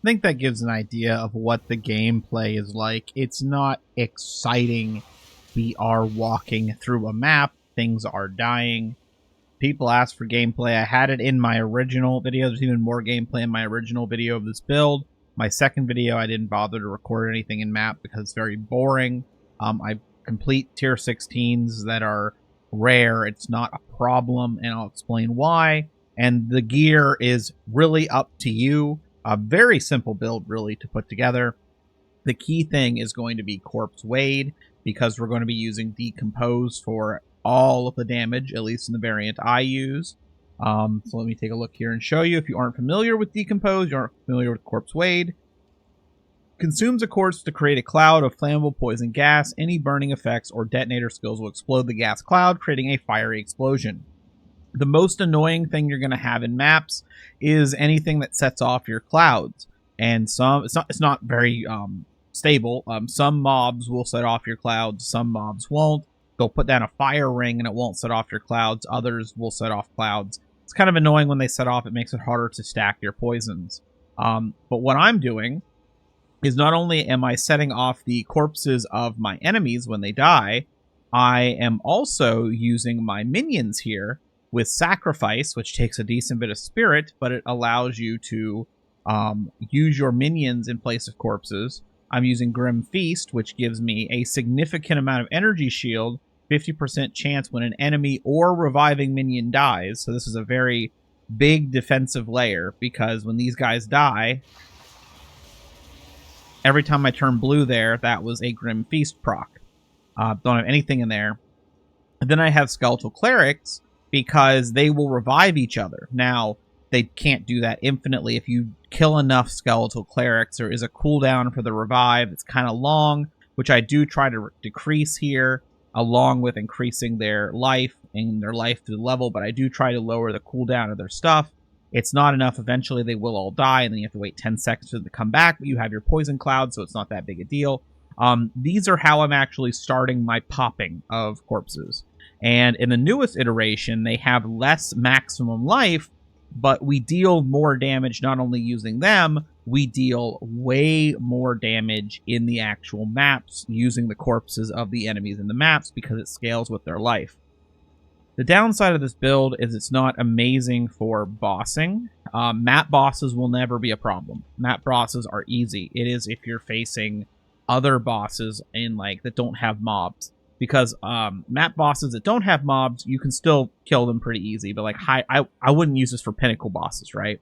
think that gives an idea of what the gameplay is like. It's not exciting. We are walking through a map. Things are dying. People ask for gameplay. I had it in my original video. There's even more gameplay in my original video of this build. My second video, I didn't bother to record anything in map because it's very boring. I complete tier 16s that are rare. It's not a problem, and I'll explain why. And the gear is really up to you. A very simple build, really, to put together. The key thing is going to be Corpsewade, because we're going to be using Decompose for all of the damage, at least in the variant I use. So let me take a look here and show you. If you aren't familiar with Decompose, you aren't familiar with Corpsewade. Consumes a corpse to create a cloud of flammable poison gas. Any burning effects or detonator skills will explode the gas cloud, creating a fiery explosion. The most annoying thing you're going to have in maps is anything that sets off your clouds. And it's not very stable. Some mobs will set off your clouds, some mobs won't. They'll put down a fire ring and it won't set off your clouds. Others will set off clouds. It's kind of annoying when they set off. It makes it harder to stack your poisons. But what I'm doing is not only am I setting off the corpses of my enemies when they die, I am also using my minions here with Sacrifice, which takes a decent bit of spirit, but it allows you to use your minions in place of corpses. I'm using Grim Feast, which gives me a significant amount of energy shield, 50% chance when an enemy or reviving minion dies. So this is a very big defensive layer, because when these guys die, every time I turn blue there, that was a Grim Feast proc. Don't have anything in there. And then I have Skeletal Clerics, because they will revive each other. Now, they can't do that infinitely. If you kill enough Skeletal Clerics, there is a cooldown for the revive. It's kind of long, which I do try to decrease here, along with increasing their life and their life to the level, but I do try to lower the cooldown of their stuff. It's not enough. Eventually, they will all die, and then you have to wait 10 seconds for them to come back, but you have your Poison Cloud, so it's not that big a deal. These are how I'm actually starting my popping of corpses. And in the newest iteration, they have less maximum life, but we deal more damage not only using them, we deal way more damage in the actual maps using the corpses of the enemies in the maps, because it scales with their life. The downside of this build is it's not amazing for bossing. Map bosses will never be a problem. Map bosses are easy. It is if you're facing other bosses in that don't have mobs. Because map bosses that don't have mobs, you can still kill them pretty easy. But I wouldn't use this for pinnacle bosses, right?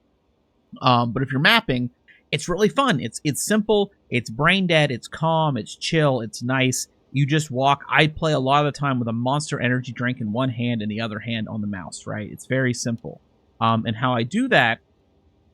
But if you're mapping, it's really fun. It's simple, it's brain dead, it's calm, it's chill, it's nice. You just walk. I play a lot of the time with a Monster Energy drink in one hand and the other hand on the mouse, right? It's very simple. And how I do that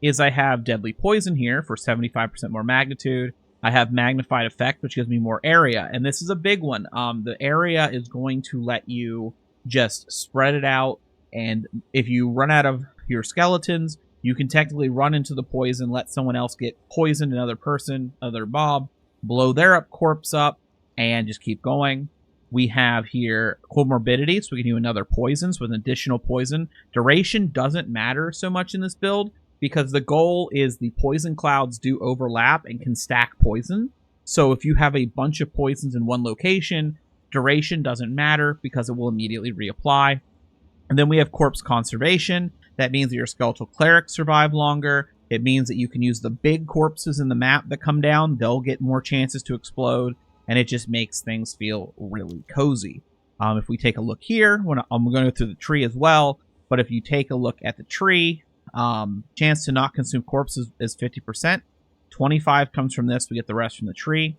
is I have Deadly Poison here for 75% more magnitude. I have Magnified Effect, which gives me more area. And this is a big one. The area is going to let you just spread it out. And if you run out of your skeletons, you can technically run into the poison, let someone else get poisoned, another person, another mob, blow their corpse up, and just keep going. We have here Comorbidity, so we can do another poison, so with an additional poison. Duration doesn't matter so much in this build, because the goal is the poison clouds do overlap and can stack poison. So if you have a bunch of poisons in one location, duration doesn't matter because it will immediately reapply. And then we have Corpse Conservation. That means that your Skeletal Clerics survive longer. It means that you can use the big corpses in the map that come down. They'll get more chances to explode, and it just makes things feel really cozy. If we take a look here, I'm going to go through the tree as well, but if you take a look at the tree, chance to not consume corpses is 50%. 25 comes from this. We get the rest from the tree.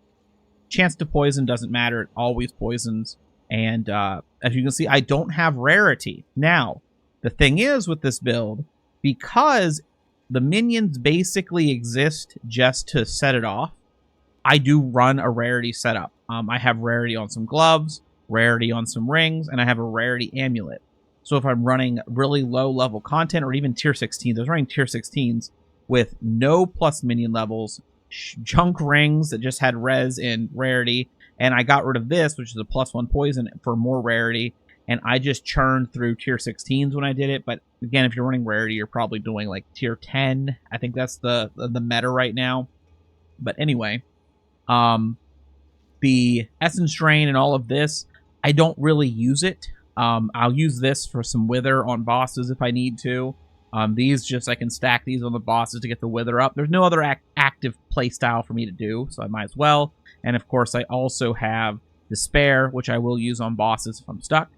Chance to poison doesn't matter. It always poisons. And as you can see, I don't have rarity. Now, the thing is with this build, because the minions basically exist just to set it off, I do run a rarity setup. I have rarity on some gloves, rarity on some rings, and I have a rarity amulet. So if I'm running really low level content, or even tier 16s, I was running tier 16s with no plus minion levels, junk rings that just had res and rarity, and I got rid of this, which is a +1 poison, for more rarity, and I just churned through tier 16s when I did it. But again, if you're running rarity, you're probably doing like tier 10. I think that's the meta right now. But anyway, the Essence Drain and all of this, I don't really use it. I'll use this for some Wither on bosses if I need to. These just, I can stack these on the bosses to get the Wither up. There's no other active playstyle for me to do, so I might as well. And of course, I also have Despair, which I will use on bosses if I'm stuck.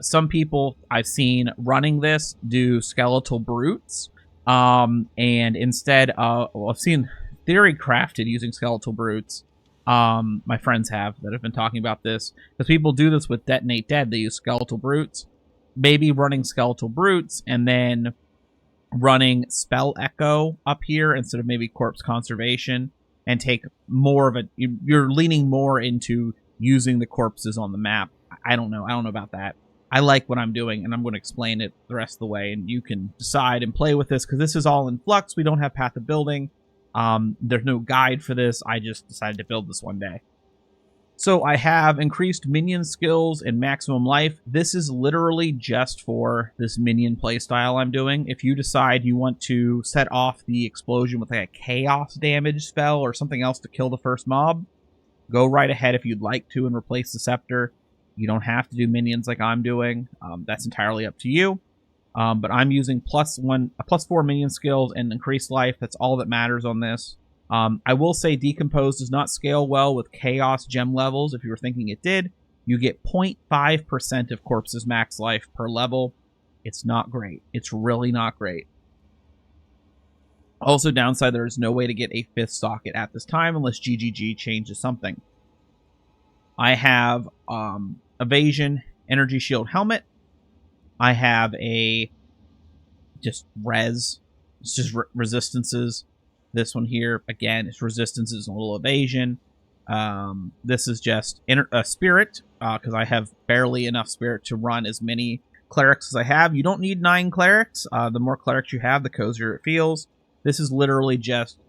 Some people I've seen running this do Skeletal Brutes, and instead, well, I've seen Theory crafted using Skeletal Brutes. My friends have that have been talking about this, because people do this with Detonate Dead. They use Skeletal Brutes. Maybe running Skeletal Brutes and then running Spell Echo up here instead of maybe Corpse Conservation, and take more of a, you're leaning more into using the corpses on the map. I don't know about that. I like what I'm doing, and I'm going to explain it the rest of the way, and you can decide and play with this, because this is all in flux. We don't have Path of Building. There's no guide for this. I just decided to build this one day. So I have increased minion skills and maximum life. This is literally just for this minion playstyle I'm doing. If you decide you want to set off the explosion with like a chaos damage spell or something else to kill the first mob, go right ahead if you'd like to and replace the scepter. You don't have to do minions like I'm doing. That's entirely up to you. But I'm using +4 minion skills and increased life. That's all that matters on this. I will say Decompose does not scale well with Chaos gem levels. If you were thinking it did, you get 0.5% of Corpse's max life per level. It's not great. It's really not great. Also, downside, there is no way to get a 5th socket at this time unless GGG changes something. I have Evasion, Energy Shield Helmet. I have a just res. It's just resistances. This one here, again, is resistances and a little evasion. This is just spirit, because I have barely enough spirit to run as many clerics as I have. You don't need 9 clerics. The more clerics you have, the cozier it feels. This is literally just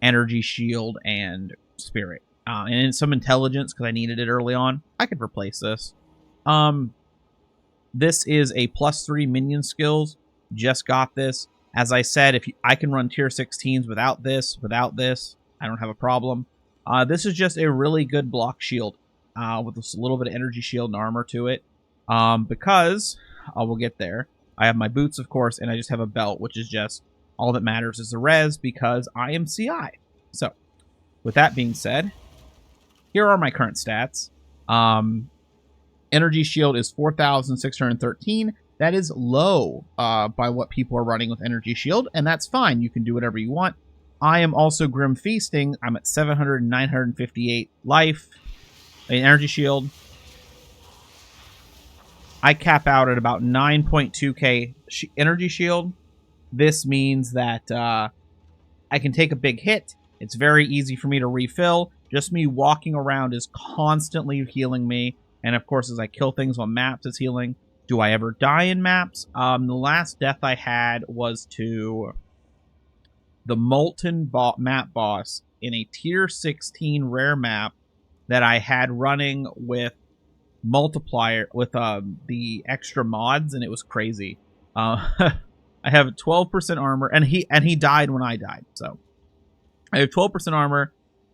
energy shield and spirit. And some intelligence, because I needed it early on. I could replace this. This is a +3 minion skills. Just got this. As I said, I can run tier 16s without this, I don't have a problem. This is just a really good block shield with a little bit of energy shield and armor to it. Because, we'll get there, I have my boots, of course, and I just have a belt, which is just all that matters is the res, because I am CI. So, with that being said, here are my current stats. Energy shield is 4,613. That is low by what people are running with Energy Shield, and that's fine. You can do whatever you want. I am also Grim Feasting. I'm at 700 and 958 life. Energy Shield. I cap out at about 9.2k Energy Shield. This means that I can take a big hit. It's very easy for me to refill. Just me walking around is constantly healing me. And of course, as I kill things on maps, it's healing. Do I ever die in maps? The last death I had was to the Molten map boss in a tier 16 rare map that I had running with multiplier with the extra mods, and it was crazy. I have 12% armor, and he died when I died. So I have 12% armor,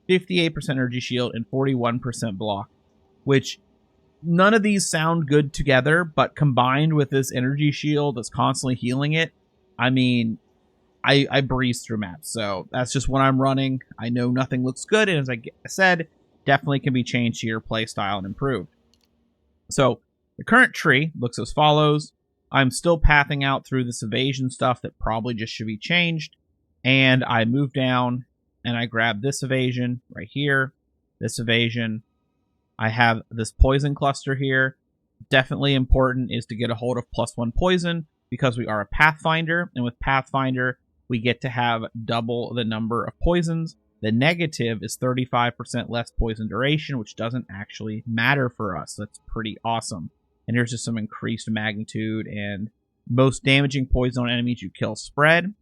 58% energy shield, and 41% block, which none of these sound good together, but combined with this energy shield that's constantly healing it, I mean, I breeze through maps. So that's just what I'm running. I know nothing looks good, and as I said, definitely can be changed to your playstyle and improved. So the current tree looks as follows. I'm still pathing out through this evasion stuff that probably just should be changed. And I move down, and I grab this evasion right here, this evasion. I have this poison cluster here. Definitely important is to get a hold of +1 poison, because we are a Pathfinder, and with Pathfinder, we get to have double the number of poisons. The negative is 35% less poison duration, which doesn't actually matter for us. That's pretty awesome. And here's just some increased magnitude and most damaging poison on enemies you kill spread.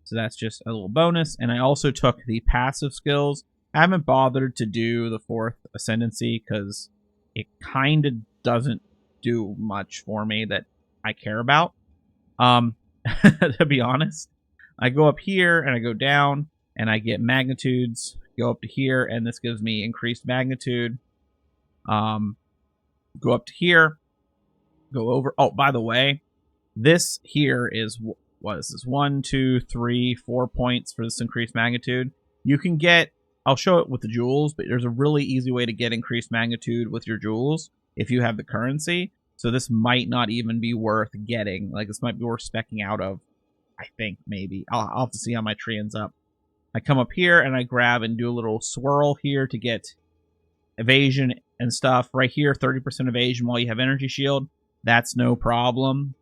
So that's just a little bonus. And I also took the passive skills. I haven't bothered to do the 4th Ascendancy because it kind of doesn't do much for me that I care about. To be honest, I go up here and I go down and I get magnitudes. Go up to here and this gives me increased magnitude. Go up to here. Go over. Oh, by the way, this here is what is this? 1, 2, 3, 4 points for this increased magnitude. You can get. I'll show it with the jewels, but there's a really easy way to get increased magnitude with your jewels if you have the currency. So this might not even be worth getting. Like, this might be worth specking out of, I think, maybe. I'll have to see how my tree ends up. I come up here and I grab and do a little swirl here to get evasion and stuff. Right here, 30% evasion while you have energy shield. That's no problem.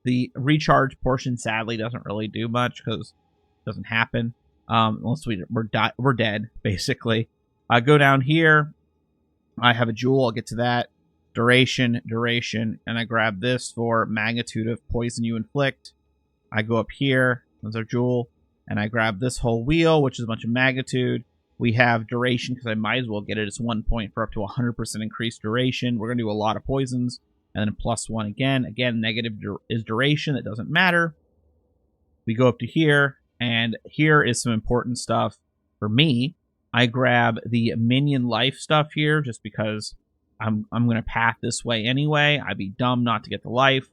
The recharge portion, sadly, doesn't really do much because it doesn't happen. Unless we're dead, basically. I go down here. I have a jewel. I'll get to that. Duration, and I grab this for magnitude of poison you inflict. I go up here, there's our jewel, and I grab this whole wheel, which is a bunch of magnitude. We have duration, because I might as well get it as 1 point for up to 100% increased duration. We're going to do a lot of poisons, and then +1 again. Again, negative is duration, that doesn't matter. We go up to here, and here is some important stuff for me. I grab the minion life stuff here, just because I'm going to path this way anyway. I'd be dumb not to get the life.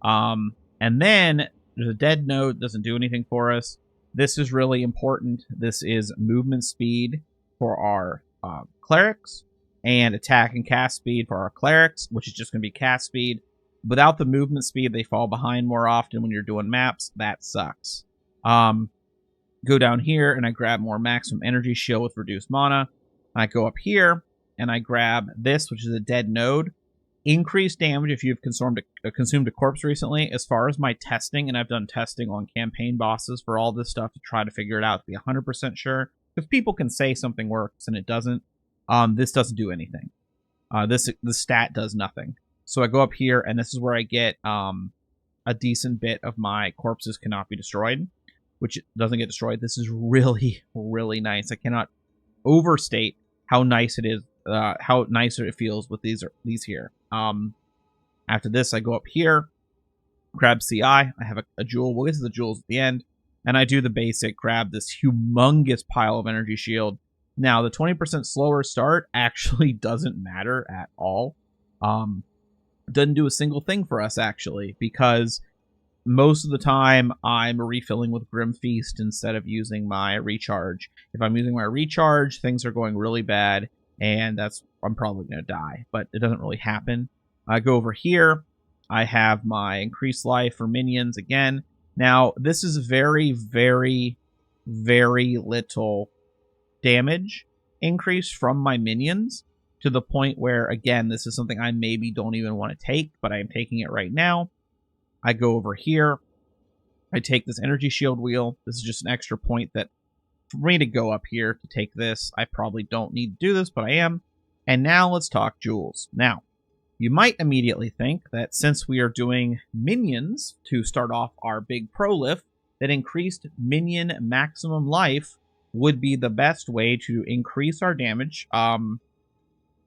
And then there's a dead node. Doesn't do anything for us. This is really important. This is movement speed for our clerics and attack and cast speed for our clerics, which is just going to be cast speed. Without the movement speed, they fall behind more often when you're doing maps. That sucks. Go down here and I grab more maximum energy shield with reduced mana. I go up here and I grab this, which is a dead node. Increased damage if you've consumed a corpse recently. As far as my testing, and I've done testing on campaign bosses for all this stuff to try to figure it out to be 100% sure. Because people can say something works and it doesn't. This doesn't do anything. The stat does nothing. So I go up here and this is where I get a decent bit of my corpses cannot be destroyed. Which doesn't get destroyed. This is really, really nice. I cannot overstate how nice it is. How nicer it feels with these here. After this, I go up here, grab CI. I have a jewel. We'll get to the jewels at the end. And I do the basic, grab this humongous pile of energy shield. Now, the 20% slower start actually doesn't matter at all. Doesn't do a single thing for us, actually, because most of the time I'm refilling with Grim Feast instead of using my recharge. If I'm using my recharge, things are going really bad. And I'm probably going to die, but it doesn't really happen. I go over here. I have my increased life for minions again. Now, this is very, very, very little damage increase from my minions to the point where, again, this is something I maybe don't even want to take, but I am taking it right now. I go over here. I take this energy shield wheel. This is just an extra point that for me to go up here to take this. I probably don't need to do this, but I am. And now let's talk jewels. Now, you might immediately think that since we are doing minions to start off our big prolif, that increased minion maximum life would be the best way to increase our damage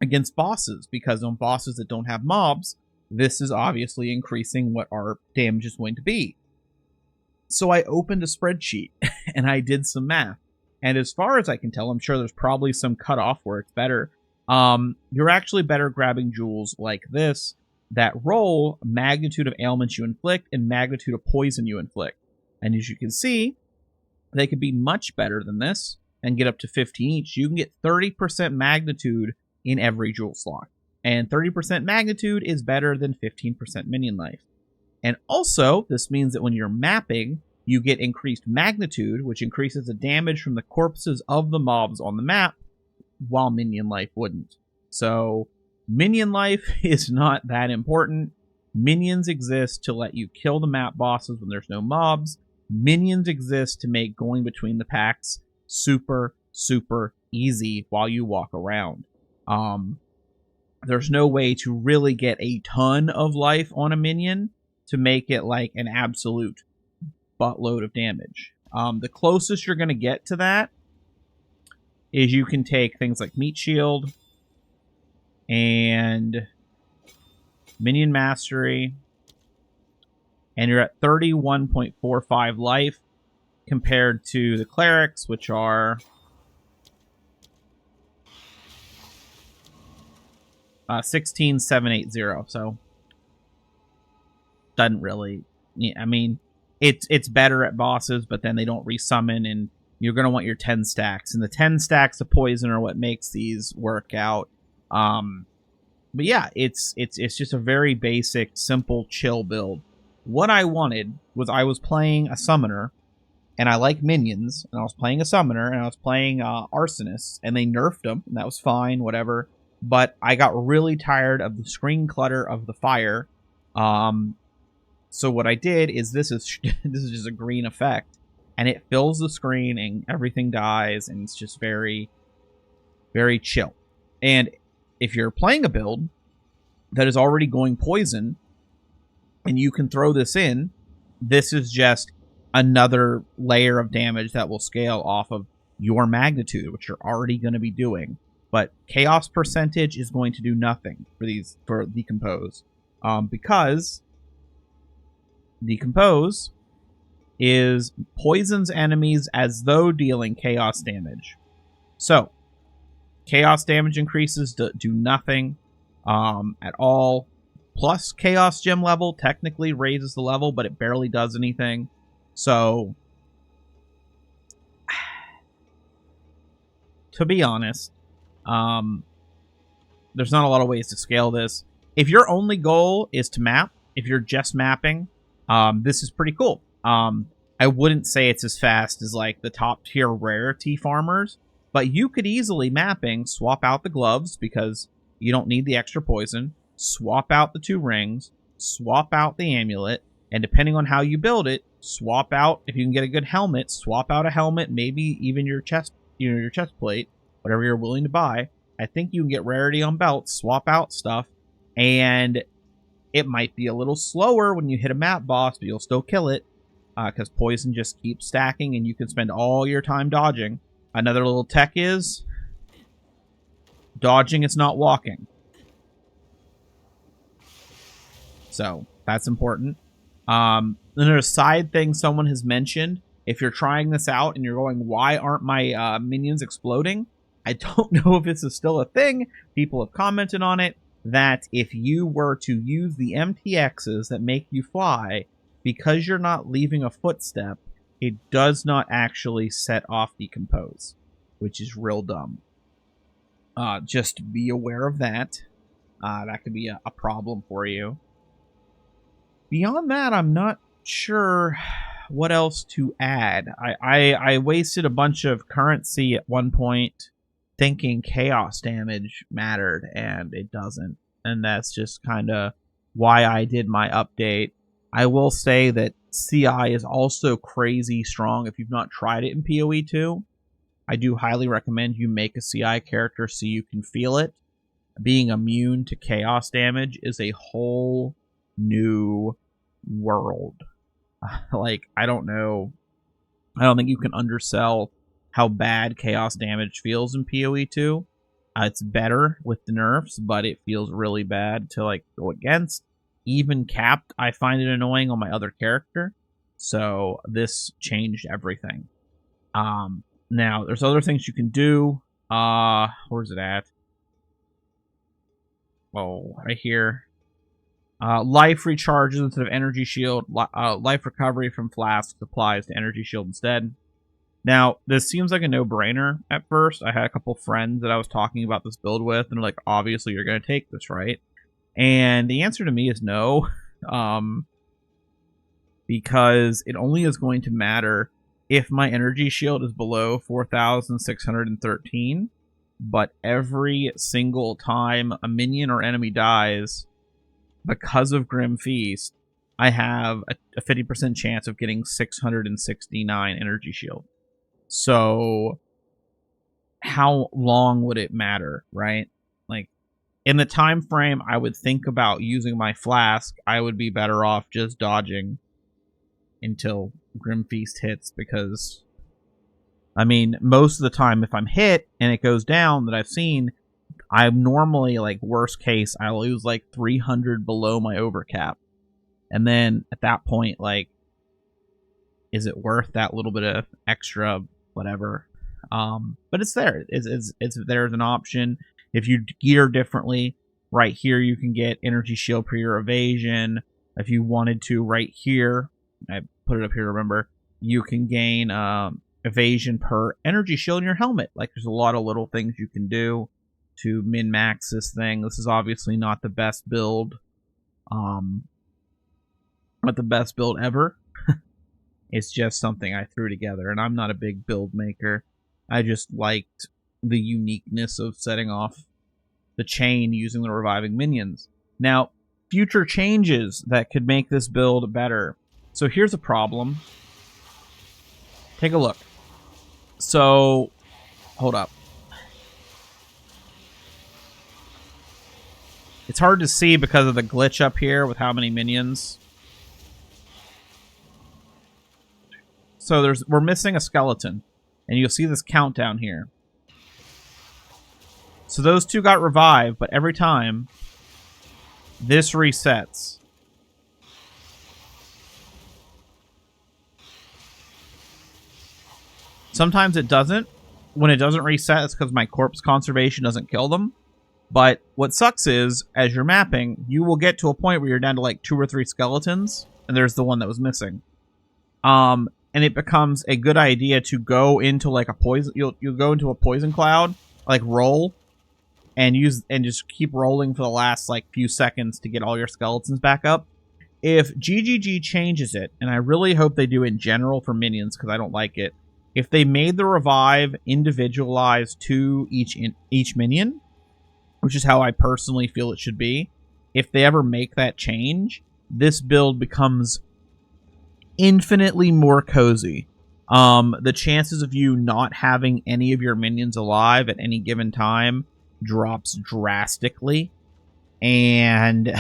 against bosses. Because on bosses that don't have mobs, this is obviously increasing what our damage is going to be. So I opened a spreadsheet and I did some math. And as far as I can tell, I'm sure there's probably some cutoff where it's better. You're actually better grabbing jewels like this that roll magnitude of ailments you inflict and magnitude of poison you inflict. And as you can see, they could be much better than this and get up to 15 each. You can get 30% magnitude in every jewel slot. And 30% magnitude is better than 15% minion life. And also, this means that when you're mapping, you get increased magnitude, which increases the damage from the corpses of the mobs on the map, while minion life wouldn't. So, minion life is not that important. Minions exist to let you kill the map bosses when there's no mobs. Minions exist to make going between the packs super, super easy while you walk around. There's no way to really get a ton of life on a minion to make it like an absolute buttload of damage. The closest you're going to get to that is you can take things like Meat Shield and Minion Mastery, and you're at 31.45 life compared to the Clerics, which are 16,780. So doesn't really. I mean, it's better at bosses, but then they don't resummon, and you're gonna want your 10 stacks, and the 10 stacks of poison are what makes these work out. But yeah, it's just a very basic, simple, chill build. What I wanted was I was playing a summoner, and I like minions, and I was playing a summoner, and I was playing arsonist, and they nerfed them, and that was fine, whatever. But I got really tired of the screen clutter of the fire. So what I did is this is just a green effect, and it fills the screen, and everything dies, and it's just very, very chill. And if you're playing a build that is already going poison, and you can throw this in, this is just another layer of damage that will scale off of your magnitude, which you're already going to be doing. But chaos percentage is going to do nothing for Decompose, because Decompose is poisons enemies as though dealing chaos damage. So chaos damage increases do nothing at all. Plus chaos gem level technically raises the level, but it barely does anything. So to be honest, there's not a lot of ways to scale this. If your only goal is to map, if you're just mapping, this is pretty cool. I wouldn't say it's as fast as like the top tier rarity farmers, but you could easily mapping swap out the gloves because you don't need the extra poison, swap out the 2 rings, swap out the amulet, and depending on how you build it, swap out, if you can get a good helmet, swap out a helmet, maybe even your chest, your chest plate, whatever you're willing to buy. I think you can get rarity on belts, swap out stuff, and it might be a little slower when you hit a map boss, but you'll still kill it because poison just keeps stacking and you can spend all your time dodging. Another little tech is dodging is not walking. So that's important. Then there's a side thing someone has mentioned. If you're trying this out and you're going, why aren't my minions exploding? I don't know if this is still a thing. People have commented on it, that if you were to use the MTXs that make you fly, because you're not leaving a footstep, it does not actually set off Decompose, which is real dumb. Just be aware of that. That could be a problem for you. Beyond that, I'm not sure what else to add. I wasted a bunch of currency at one point thinking chaos damage mattered, and it doesn't. And that's just kind of why I did my update. I will say that CI is also crazy strong if you've not tried it in PoE 2. I do highly recommend you make a CI character so you can feel it. Being immune to chaos damage is a whole new world. Like, I don't know. I don't think you can undersell how bad chaos damage feels in PoE 2. It's better with the nerfs, but it feels really bad to like go against. Even capped, I find it annoying on my other character. So this changed everything. Now, there's other things you can do. Where's it at? Oh, right here. Life recharges instead of energy shield. Life recovery from flasks applies to energy shield instead. Now, this seems like a no-brainer at first. I had a couple friends that I was talking about this build with, and they're like, obviously you're going to take this, right? And the answer to me is no. Because it only is going to matter if my energy shield is below 4,613. But every single time a minion or enemy dies, because of Grim Feast, I have a 50% chance of getting 669 energy shield. So how long would it matter, right? Like, in the time frame I would think about using my flask, I would be better off just dodging until Grim Feast hits, because, I mean, most of the time if I'm hit and it goes down that I've seen, I'm normally, like, worst case, I lose like 300 below my overcap. And then at that point, like, is it worth that little bit of extra whatever? But it's there. It's there as an option. If you gear differently, right here you can get energy shield per your evasion. If you wanted to, right here, I put it up here, remember, you can gain evasion per energy shield in your helmet. Like, there's a lot of little things you can do to min-max this thing. This is obviously not the best build. Not the best build ever. It's just something I threw together, and I'm not a big build maker. I just liked the uniqueness of setting off the chain using the reviving minions. Now, future changes that could make this build better. So here's a problem. Take a look. So, hold up. It's hard to see because of the glitch up here with how many minions. So we're missing a skeleton, and you'll see this countdown here. So those two got revived, but every time this resets. Sometimes it doesn't. When it doesn't reset, it's because my corpse conservation doesn't kill them. But what sucks is, as you're mapping, you will get to a point where you're down to like 2 or 3 skeletons, and there's the one that was missing. And it becomes a good idea to go into like a poison. You'll go into a poison cloud, like roll, and just keep rolling for the last like few seconds to get all your skeletons back up. If GGG changes it, and I really hope they do in general for minions because I don't like it. If they made the revive individualized to each minion, which is how I personally feel it should be, if they ever make that change, this build becomes infinitely more cozy. The chances of you not having any of your minions alive at any given time drops drastically. And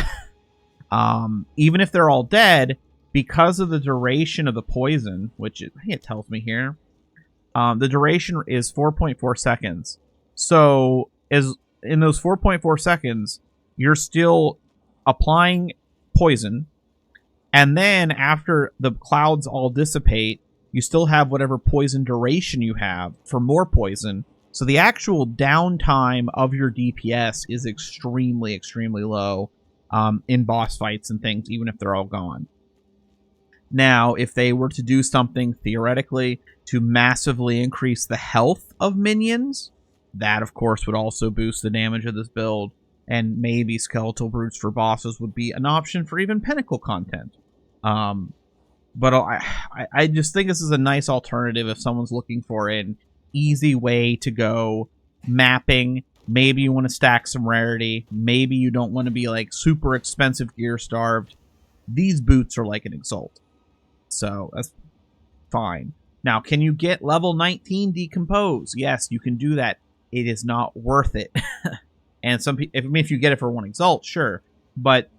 even if they're all dead, because of the duration of the poison, which I think it tells me here, the duration is 4.4 seconds. So in those 4.4 seconds, you're still applying poison. And then after the clouds all dissipate, you still have whatever poison duration you have for more poison. So the actual downtime of your DPS is extremely, extremely low in boss fights and things, even if they're all gone. Now, if they were to do something, theoretically, to massively increase the health of minions, that, of course, would also boost the damage of this build. And maybe skeletal brutes for bosses would be an option for even pinnacle content. But I just think this is a nice alternative if someone's looking for an easy way to go mapping. Maybe you want to stack some rarity. Maybe you don't want to be like super expensive gear starved. These boots are like an Exalt. So that's fine. Now, can you get level 19 decompose? Yes, you can do that. It is not worth it. And some people, if you get it for 1 Exalt, sure. But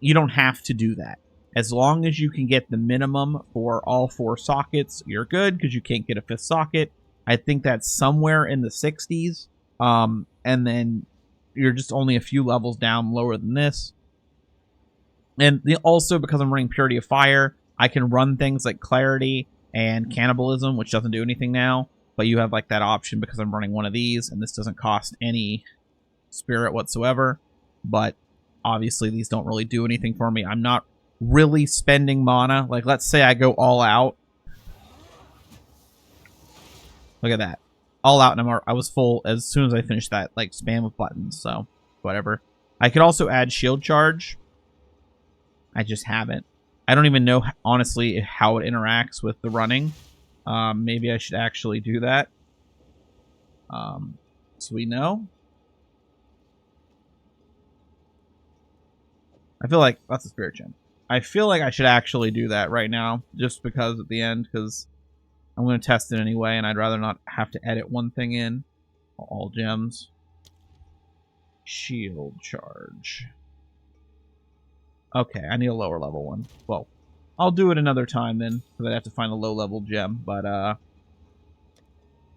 you don't have to do that. As long as you can get the minimum for all 4 sockets, you're good, because you can't get a 5th socket. I think that's somewhere in the 60s. And then you're just only a few levels down lower than this. And also, because I'm running Purity of Fire, I can run things like Clarity and Cannibalism, which doesn't do anything now. But you have like that option because I'm running one of these, and this doesn't cost any spirit whatsoever. But obviously these don't really do anything for me. I'm not really spending mana. Like, let's say I go all out. Look at that. All out, and I was full as soon as I finished that, like, spam of buttons, so whatever. I could also add shield charge. I just haven't. I don't even know, honestly, how it interacts with the running. Maybe I should actually do that. So we know. I feel like that's a spirit gem. I feel like I should actually do that right now, just because at the end, because I'm going to test it anyway, and I'd rather not have to edit one thing in. All gems. Shield charge. Okay, I need a lower level one. Well, I'll do it another time then, because I'd have to find a low level gem, but I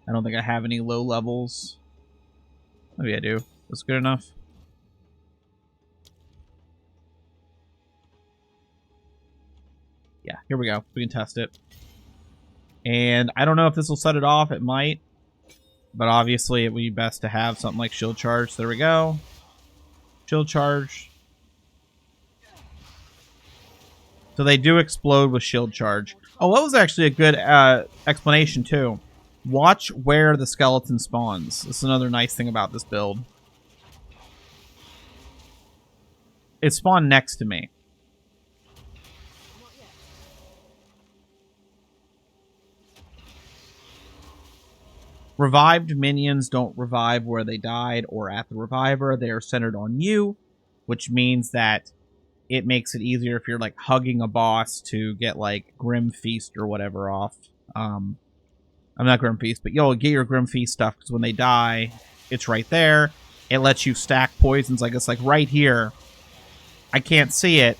don't think I have any low levels. Maybe I do. That's good enough. Yeah, here we go. We can test it. And I don't know if this will set it off. It might. But obviously, it would be best to have something like shield charge. So there we go. Shield charge. So they do explode with shield charge. Oh, that was actually a good explanation, too. Watch where the skeleton spawns. This is another nice thing about this build. It spawned next to me. Revived minions don't revive where they died or at the reviver. They are centered on you, which means that it makes it easier if you're like hugging a boss to get like Grim Feast or whatever off. I'm not Grim Feast, but you'll get your Grim Feast stuff because when they die, it's right there. It lets you stack poisons. Like it's like right here. I can't see it.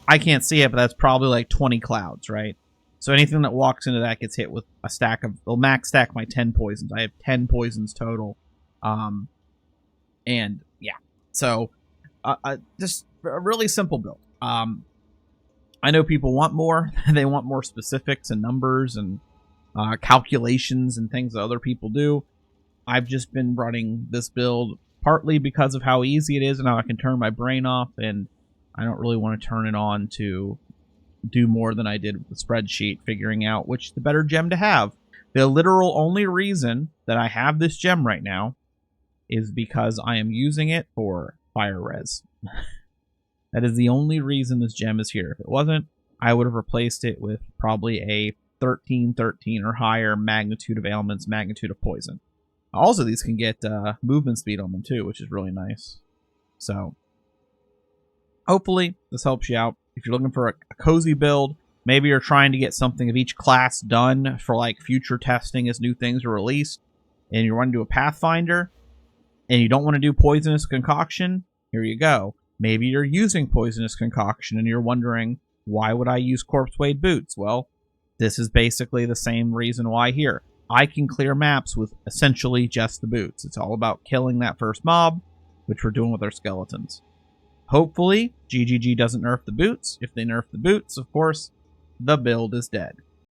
I can't see it, but that's probably like 20 clouds, right? So anything that walks into that gets hit with a stack of... It'll max stack my 10 poisons. I have 10 poisons total. And, yeah. So, just a really simple build. I know people want more. They want more specifics and numbers and calculations and things that other people do. I've just been running this build partly because of how easy it is and how I can turn my brain off, and I don't really want to turn it on to do more than I did with the spreadsheet, figuring out which the better gem to have. The literal only reason that I have this gem right now is because I am using it for fire res. That is the only reason this gem is here. If it wasn't, I would have replaced it with probably a 13/13 or higher magnitude of ailments, magnitude of poison. Also, these can get movement speed on them too, which is really nice. So, hopefully, this helps you out. If you're looking for a cozy build, maybe you're trying to get something of each class done for like future testing as new things are released, and you want to do a Pathfinder, and you don't want to do Poisonous Concoction, here you go. Maybe you're using Poisonous Concoction, and you're wondering, why would I use Corpsewade boots? Well, this is basically the same reason why here. I can clear maps with essentially just the boots. It's all about killing that first mob, which we're doing with our skeletons. Hopefully, GGG doesn't nerf the boots. If they nerf the boots, of course, the build is dead.